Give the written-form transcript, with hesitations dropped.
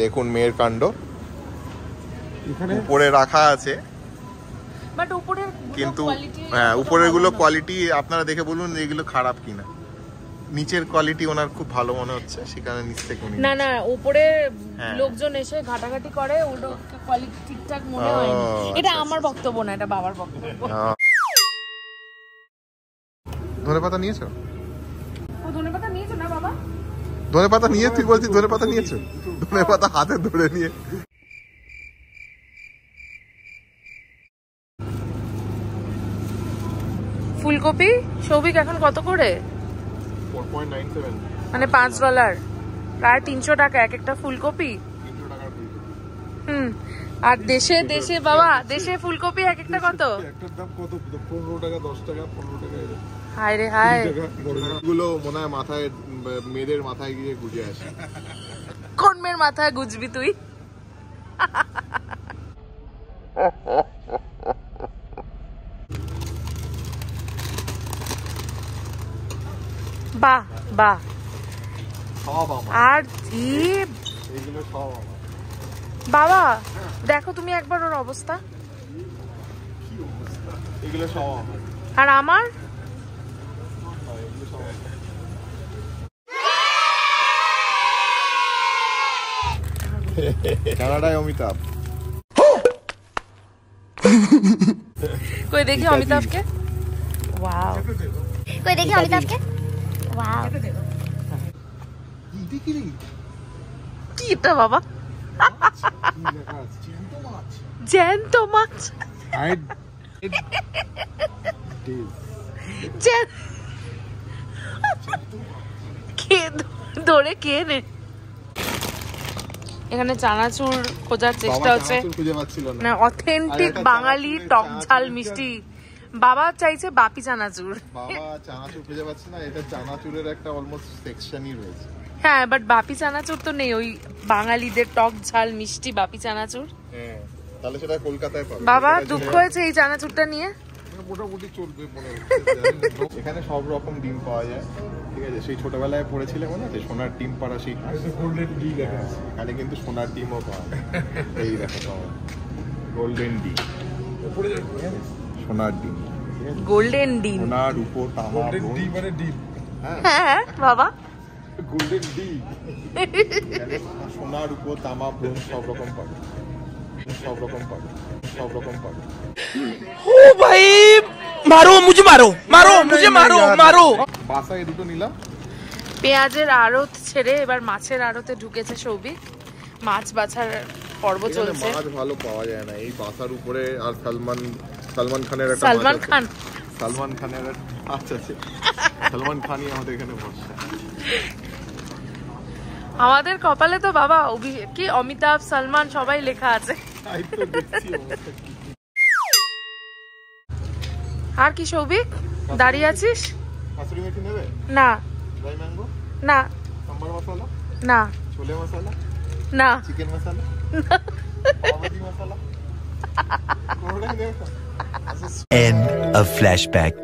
দেখুন মেয়ের কাণ্ড, উপরে রাখা আছে বাট উপরের কিন্তু হ্যাঁ উপরের গুলো কোয়ালিটি আপনারা দেখে বলুন এগুলো খারাপ কিনা। নিচের কোয়ালিটি ওনার খুব ভালো মনে হচ্ছে, সেখানে নিচ থেকে উনি না না উপরে লোকজন এসে ঘাটাঘাটি করে, ওটা কোয়ালিটি ঠিকঠাক মনে হয় না। এটা আমার বক্তব্য না, এটা বাবার বক্তব্য। ধনেপাতা নিয়েছো? ও ধনেপাতা নিয়েছো না বাবা? ধনেপাতা নিয়ে তুই বলছিস ধনেপাতা নিয়েছো? ধনেপাতা হাতে ধরে নিয়ে ফুলকপি সৌভিক এখন কত করে? 4.97 মানে $5, প্রায় 300 টাকা এক একটা ফুলকপি। আর দেশে দেশে বাবা দেশে ফুলকপি এক একটা কত? একটার দাম কত? 15 টাকা 10 টাকা 15 টাকা। হায় রে হায়, গুলো মনে হয় মাথায় মেয়েদের মাথায় গিয়ে গুজে আসে। কোন মেয়ের মাথায় গুজবি তুই? বাহ বাহ, আর এইগুলো সব আমার বাবা দেখো তুমি একবার ওর অবস্থা, এগুলো সব আমার। আর আমার কানাডায় অমিতাভ। কই দেখি অমিতাভকে, ওয়াও কই দেখি অমিতাভকে, ওয়াও কি এটা বাবা? জ্যান্ত মাছ, কে ধরে কে নে। এখানে চানাচুর খোঁজার চেষ্টা হচ্ছে না, অথেন্টিক বাঙালি টক ঝাল মিষ্টি। বাবা চাইছে বাপি চানাচুর। বাবা চানাচুর খুঁজে পাচ্ছে না, এটা চানাচুরের একটা অলমোস্ট সেকশনই রয়েছে। হ্যাঁ বাট বাপি চানাচুর তো নেই, ওই বাঙালিদের টক ঝাল মিষ্টি বাপি চানাচুর। হ্যাঁ তাহলে সেটা কলকাতায় পাবে। বাবা দুঃখ হয়েছে এই চানাচুরটা নিয়ে। মোটামুটি চলবে মনে হচ্ছে। এখানে সব রকম ডিম পাওয়া যায়, ঠিক আছে? সেই ছোটবেলায় পড়েছিলে মনে আছে সোনার ডিম পাড়া, সেই গোল্ডেন ডি লেখা আছে এখানে, কিন্তু সোনার ডিমও পাওয়া যায়। এই দেখো গোল্ডেন ডি, সোনার ডিম, গোল্ডেন ডিম, সোনার উপর তামা ডি মানে ডিম। হ্যাঁ বাবা গোল্ডেন ডি, সোনার উপর তামা ব্রোঞ্জ সব রকম পাবে, সব রকম পাবে, সব রকম পাবে। ও ভাই মারো মুঝে, মারো মারো মুঝে, মারো মারো। বাসা এই দুটো নিলাম। পেঁয়াজের আড়ত ছেড়ে এবার মাছের আড়তে ঢুকেছে সৌভিক, মাছ বাছার পর্ব চলছে। মাছ ভালো পাওয়া যায় না এই বাসার উপরে। আর সালমান খানের একটা সালমান খান, সালমান খানের মাছ আছে, সালমান খানই আমাদের এখানে বসে। আমাদের কপালে তো বাবা কি অমিতাভ সালমান সবাই লেখা আছে। আর কি সৌভিক দাঁড়িয়ে আছিস? কাসুরি মেথি নেবে? না ড্রাই ম্যাঙ্গো না সাম্বার মশলা না ছোলে মশলা না চিকেন মশলা পাওভাজি মশলা কোনটা নেবে? End of flashback.